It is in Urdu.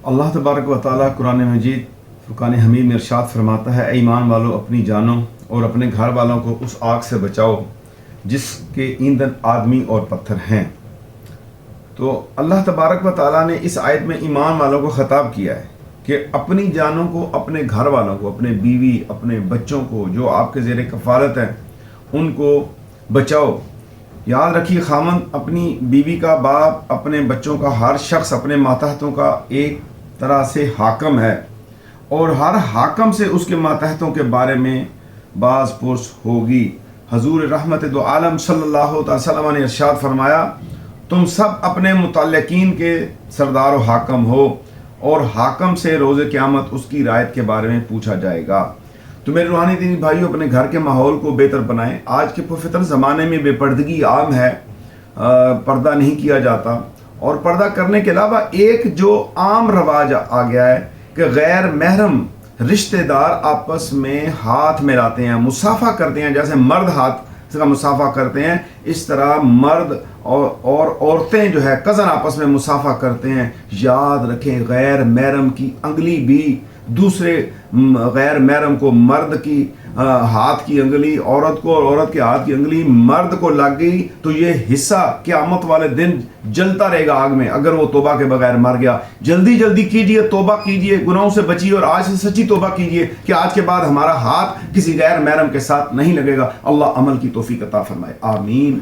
اللہ تبارک و تعالیٰ قرآن مجید فرقان حمید میں ارشاد فرماتا ہے، اے ایمان والو اپنی جانوں اور اپنے گھر والوں کو اس آگ سے بچاؤ جس کے ایندھن آدمی اور پتھر ہیں۔ تو اللہ تبارک و تعالیٰ نے اس آیت میں ایمان والوں کو خطاب کیا ہے کہ اپنی جانوں کو، اپنے گھر والوں کو، اپنے بیوی، اپنے بچوں کو جو آپ کے زیر کفالت ہیں ان کو بچاؤ۔ یاد رکھیے، خاوند اپنی بیوی کا، باپ اپنے بچوں کا، ہر شخص اپنے ماتحتوں کا ایک طرح سے حاکم ہے، اور ہر حاکم سے اس کے ماتحتوں کے بارے میں باز پرس ہوگی۔ حضور رحمت دو عالم صلی اللہ علیہ وسلم نے ارشاد فرمایا، تم سب اپنے متعلقین کے سردار و حاکم ہو، اور حاکم سے روز قیامت اس کی رعایت کے بارے میں پوچھا جائے گا۔ تو میرے روحانی دینی بھائیو، اپنے گھر کے ماحول کو بہتر بنائیں۔ آج کے پرفتن زمانے میں بے پردگی عام ہے، پردہ نہیں کیا جاتا، اور پردہ کرنے کے علاوہ ایک جو عام رواج آ گیا ہے کہ غیر محرم رشتہ دار آپس میں ہاتھ ملاتے ہیں، مصافحہ کرتے ہیں۔ جیسے مرد ہاتھ کا مصافحہ کرتے ہیں، اس طرح مرد اور عورتیں جو ہے کزن آپس میں مصافحہ کرتے ہیں۔ یاد رکھیں، غیر محرم کی انگلی بھی دوسرے غیر محرم کو، مرد کی ہاتھ کی انگلی عورت کو اور عورت کے ہاتھ کی انگلی مرد کو لگ گئی تو یہ حصہ قیامت والے دن جلتا رہے گا آگ میں، اگر وہ توبہ کے بغیر مر گیا۔ جلدی جلدی کیجئے، توبہ کیجئے، گناہوں سے بچیے، اور آج سے سچی توبہ کیجئے کہ آج کے بعد ہمارا ہاتھ کسی غیر محرم کے ساتھ نہیں لگے گا۔ اللہ عمل کی توفیق عطا فرمائے، آمین۔